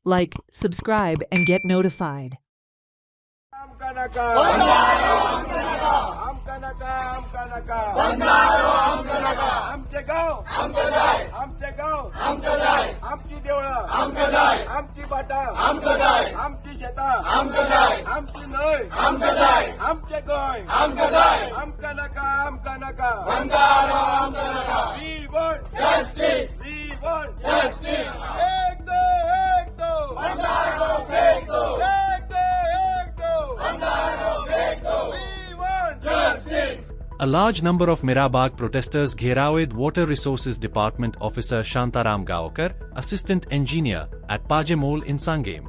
Like, subscribe, and get notified. आमका नका आमका नका आमचे गाव आमचे गाव आमची देवळं आमची बाटा आमची शेता आमची न्हय आमचे गोय आमका नका We want justice. We want justice. एक दो बंगारो फेक दो We want justice. A large number of Mirabagh protesters gherawed Water Resources Department Officer Shantaram Gaokar, assistant engineer, at Pajemol in Sangame.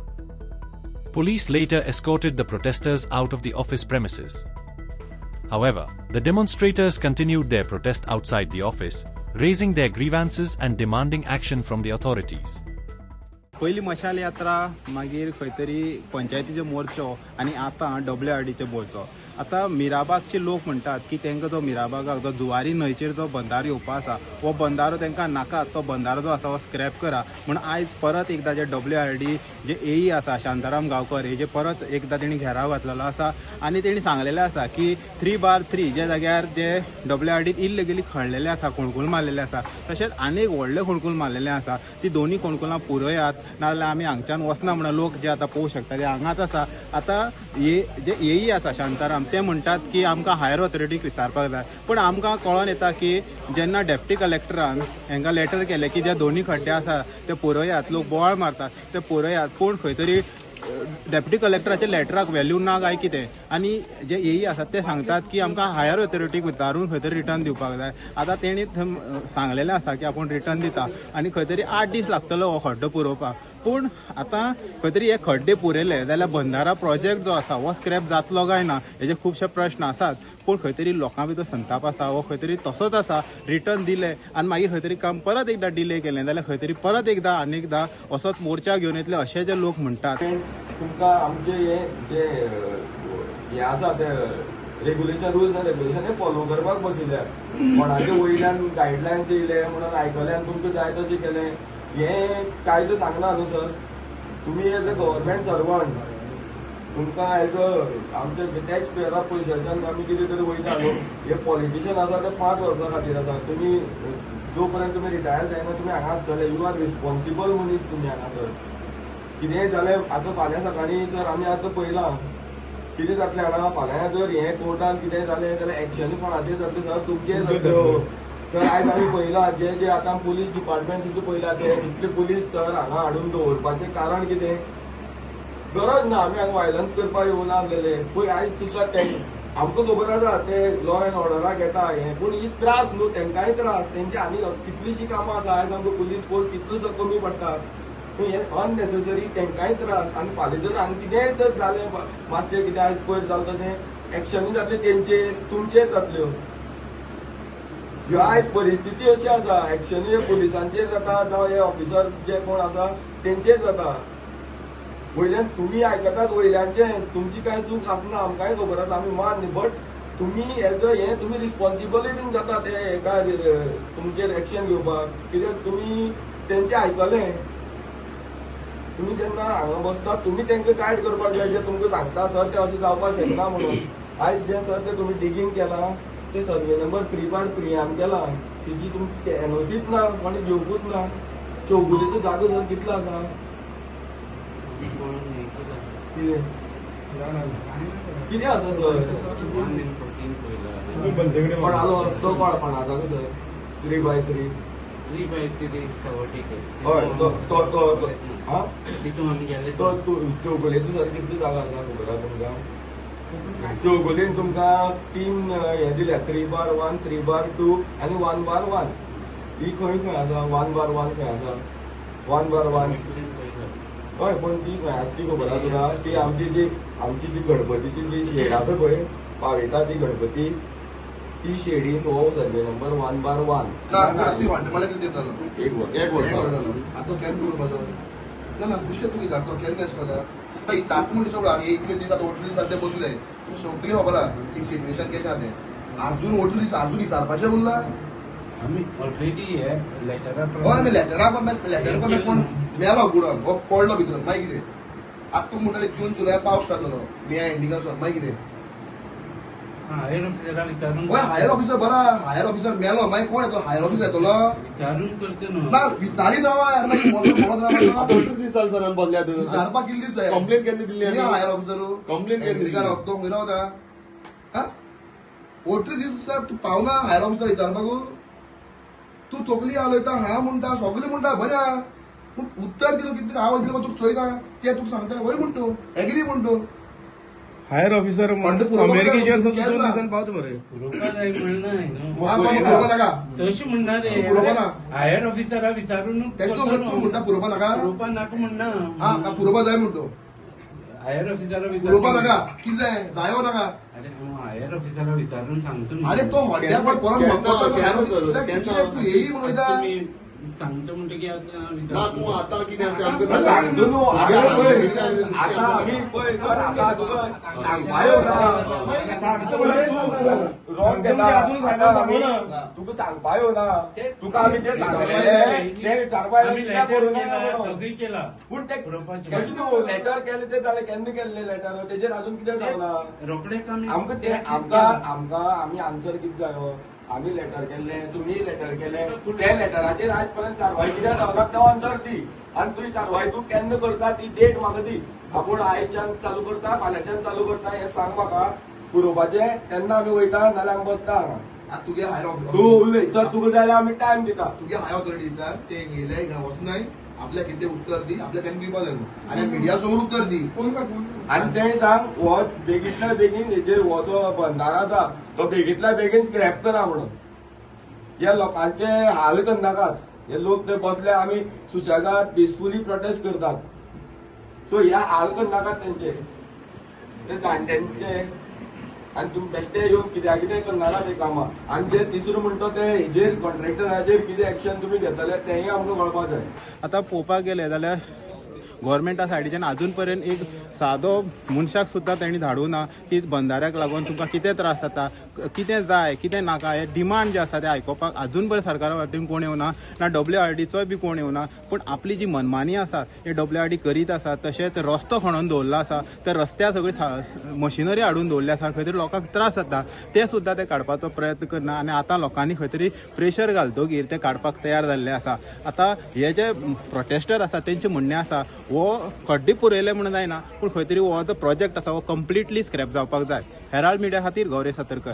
Police later escorted the protesters out of the office premises. However, the demonstrators continued their protest outside the office, raising their grievances and demanding action from the authorities. पहिली मशाल यात्रा मागीर खंय तरी पंचायतीचो मोर्चो आनी आतां WRDचो मोर्चो. आतां मिराबागचे लोक म्हणटात की तांकां जो मिराबागाक जो जुवारी न्हंयचेर जो बंदारो येवपा आसा हो बंदारो तांकां नाका, तो बंदारो जो आसा हो स्क्रॅप करा म्हूण आयज परत एकदा जे WRD जे AE आसा शांताराम गांवकर हेजे परत एकदा तेणी घेराव घातलेलो आसा आनी तेणी सांगलेलें आसा की 3/3 जे जाग्यार जे WRD इल्लिगली खणलेले आसा, खुणकूल मारलेले आसा, तशेंच आनीक व्हडले खुणकूल मारलेले आसा, ती दोनी खुणकुलां पुरयात नाजाल्यार आमी हांगच्यान वचना म्हणून लोक जे आतां पळोवंक शकता ते हांगाच आसा. आतां जे AE आसा शांताराम ते म्हणटात की आमकां हायर ऑथॉरिटीक विचारपाक जाय, पूण आमकां कळोन येता की जेन्ना डेप्टी कलेक्टरान हांकां लेटर केलें की जे दोनी खड्डे आसा ते पुरयात, लोक बोवाळ मारतात ते पुरयात, पूण खंय तरी डेप्टी कलेक्टराच्या लेटराक व्हॅल्यू ना काय कितें, आनी जे AE आसात ते सांगतात की आमकां हायर ऑथॉरिटीक विचारून खंय तरी रिटर्न दिवपाक जाय. आतां तेणी सांगलेलें आसा की आपूण रिटर्न दिता आनी खंय तरी 8 दीस लागतलो हो खड्डो पुरोवपाक. पूण आतां खंय तरी हे खड्डे पुरयले जाल्यार बंदारा प्रोजेक्ट जो आसा हो स्क्रॅप जातलो काय ना हेजे खुबशे प्रश्न आसात, पूण खंय तरी लोकां भितर संताप आसा, हो खंय तरी तसोच आसा. रिटर्न दिले आनी मागीर खंय तरी काम परत एकदा डिले केलें जाल्यार खंय तरी परत एकदा आनीकदा असोच मोर्चा घेवन येतले अशे जे लोक म्हणटात. तुमकां आमचे हे आसा ते रेग्युलेशन रुल्स आनी रेग्युलेशन हे फॉलो करपाक बसयल्या. कोणाचे वयल्यान गायडलायन्स येयले म्हणून आयकले आनी तुमकां जाय तशें केलें. हे कायदो सांगना न्हू सर. तुमी एज अ गव्हर्मेंट सर्वंट तुमकां एज अ आमचे टॅक्स पेयरा पयशांच्यान आमी कितें तरी वयता न्हू. हे पॉलिटिशियन आसा ते 5 वर्सां खातीर आसा. तुमी जो पर्यंत तुमी रिटायर जायना तुमी हांगा आसतले. यू आर रिस्पॉन्सिबल मनीस तुमी हांगा सर. कितेंय जालें आतां फाल्यां सकाळी सर आमी आतां पळयलां कितें जातलें हांगा. फाल्यां जर हे कोर्टान कितें जालें जाल्यार एक्शन कोणाचेर जातलें सर तुमचेर जातल्यो सर. आयज आमी पळयलां जे आतां पुलीस डिपार्टमेंट सुद्दां पळयला ते इतले पुलीस सर हांगा हाडून दवरपाचें कारण कितें. गरज ना आमी हांगा वायलन्स करपाक येवना आसलेले. पळय आयज सुद्दां आमकां खबर आसा ते लॉ एंड ऑर्डराक येता हें, पूण ही त्रास न्हू तेंकाय त्रास. तेंची आनी कितलीशीं कामां आसा. आयज आमकां पुलीस फोर्स कितलोसो कमी पडटा पूण हे अननेसेसरी तेंकाय त्रास. आनी फाल्यां जर हांगा कितेंय जर जालें मातशें कितें आयज पयर जालें तशें एक्शनूय जातले तेंचेर तुमचेर जातल्यो. ह्यो आयज परिस्थिती अशी आसा. एक्शनूय पुलिसांचेर जाता जावं हे ऑफिसर्स जे कोण आसा तेंचेर जाता. वयल्यान तुमी आयकतात वयल्यांचे तुमची कांय चूक आसना आमकांय खबर आसा आमी मान्य. बट तुमी एज अ हे तुमी रिस्पॉन्सिबलूय बीन जाता ते हेका तुमचेर एक्शन घेवपाक. कित्याक तुमी तेंचे आयकलें. तुमी जेन्ना हांगा बसता तुमी तेंकां गायड करपाक जाय. जे तुमकां सांगता सर ते अशें जावपाक शकना म्हणून. आयज जे सर ते तुमी डिगींग केलां ते सर्वे नंबर 3/3 आमी केलां. तेजी तुमची NOCच ना, कोणी घेवपूच ना. चौगुलेचो जागो सर कितलो आसा कितें आसा सर. कोणालो तो कोणाचा जागो सर 3/3 हय तो चौगुलेचो सर कितलो जागो आसा खबर आसा तुमकां. चौगुलेन तुमकां 3 हे दिल्या 3/1 3/2 आनी 1/1. ही खंय आसा 1/1 खंय आसा 1/1 हय. पण ती खंय आसा ती खबर आसा तुका. ती आमची जी गणपतीची जी शेड आसा पळय पावयता ती गणपती ती शेडीन हो सर्वे नंबर 1/1. एक वर्ष जाता म्हणटा सोड इतले दीस आतां ओटली सद्या बसले तूं सगळीं खबर आहा ती सिट्युएशन कशें आहा तें. अजून ओटली अजून विचारपाचें उरलां. आमी ऑलरेडी हे लेटराक हय आमी लेटराक कोण मेलो बुडोन हो पडलो भितर मागीर कितें आतां तूं म्हणटाले जून जुलय पावस स्टार्ट जालो मे एंडिंगासून मागीर कितें हायर ऑफिसराक विचारून होय हायर ऑफिसर बरा हायर ऑफिसर मेलो मागीर कोण येतलो हायर ऑफिसर येतलो विचारून करता न्हू. ना विचारीत रावा यार मागीर बोलत रावा अठरा दीस जाले सर आमी बदल्यात विचारपाक कितले दीस जाय कंप्लेन केल्ली दिल्ली आमी. हायर ऑफिसर कंप्लेन केल्ली दिल्ली. तो खंय रावता हा 18 दीस तूं पावना हायर ऑफिसर विचारपाक तूं तकली हालयता हा म्हणटा सगळें म्हणटा बरें आहा पूण उत्तर दिलो कितें आवाज दिलो तुका चोयना ते तुका सांगता वय म्हण तूं एग्री म्हण तूं हायर ऑफिसर पण ते पुरवपाक अमेरिकेच्यान केन्ना? 2 दिवसान पावता मरे. पुरोवपा जाय म्हणनाय न्हू. हा पण पुरवपा नाका तशी म्हणना रे. तू पुरोवपा ना. हायर ऑफिसराक विचारून तेच तूं म्हणटा पुरवपा नाका पुरोवपा नाका म्हणना. हा का पुरवपा जाय म्हण तूं हायर ऑफिसराक पुरवपा नाका कितें जाय जायो नाका अरे हांव हायर ऑफिसराक विचारून सांगतो न्हू. अरे तो हड्ड्या पण परत केन्ना- म्हणतो केन्ना हायर चलत? ऑफिसर केन्ना? कितें तूं येई म्हण वयता तुम्ही सांगतो म्हणटकीर आतां ना तूं विचारतो. आतां कितें आसा आमकां सांगतो न्हू आतां आतां पळय सांगतो. आतां आमी पळय सर आतां तुका सांगपा येवना रॉंग केला आतां आमी तुका सांगपा येवना तुका आमी तें सांगलें तें विचारपा आमी कित्याक लेटर करूं केला, ना म्हणून. सगळी केला. पूण ते पुरोवपाचें. तेजे न्हू लेटर केलें तें जालें केन्ना केल्लें लेटर तेजेर अजून कितें जावना रोखडेच आमी आमकां ते आमकां आमी आन्सर कितें जायो आमी लेटर केल्लें तुमी लेटर केलें त्या लेटराचेर आज पर्यंत कारवाय कित्याक जावना तो आन्सर दी आनी तुजी कारवाय तूं केन्ना करता ती डेट म्हाका दी आपूण आयच्यान चालू करता फाल्यांच्यान चालू करता हें सांग म्हाका पुरोवपाचें तेन्ना आमी वयता नाल्यार आमी बसता हांगा आतां तुगे हायर तूं उलय सर तुका जाय जाल्यार आमी टायम दिता तुगे हायर ऑथॉरिटीचार ते येयले हिंगा वचनाय आपल्या कितें उत्तर दी आपल्या तेंका दिवपा जाय न्हू आनी मिडिया समोर उत्तर दी आनी तें सांग हो बेगींतल्या बेगीन हेजेर हो जो बंधार आसा तो बेगींतल्या बेगीन स्क्रॅप करा म्हणून ह्या लोकांचे हाल करनाकात हे लोक ते बसले आमी सुशेगाद पिसफुली प्रोटेस्ट करतात सो ह्या हाल करनाकात तेंचे ते जाणट्यांचे आनी तुमी बेश्टे येवन कित्याक कितें करनाका ते कामां आनी जे तिसरो म्हणटा ते हेजेर कॉन्ट्रॅक्टराचेर कितें एक्शन तुमी घेतले तेंय आमकां कळपाक जाय आतां पळोवपाक गेले जाल्यार गव्हर्मेंटा सायडीच्यान अजून पर्यंत एक सादो मनशाक सुद्दां तेणी धाडूं ना की बंधाऱ्याक लागून तुमकां कितें त्रास जाता कितें जाय कितें नाका हे डिमांड जे आसा ते आयकोपाक अजून पर्यंत सरकारा वतीन कोण येवना ना WRDचोय बी कोण येवना पूण आपली जी मनमानी आसा हे WRD करीत आसा तशेंच रस्तो खणून दवरलो आसा त्या रस्त्यार सगळी मशिनरी हाडून दवरली आसा खंय तरी लोकांक त्रास जाता ते सुद्दां ते काडपाचो प्रयत्न करना आनी आतां लोकांनी खंय तरी प्रेशर घालतकीर ते काडपाक तयार जाल्ले आसा आतां हे जे प्रोटेस्टर आसा तेंचें म्हणणें आसा हो खड्डे पुरयले म्हणून जायना पूण खंय तरी हो जो प्रोजेक्ट आसा हो कंप्लिटली स्क्रॅप जावपाक जाय हेराल्ड मिडिया खातीर गौरी सतरकर.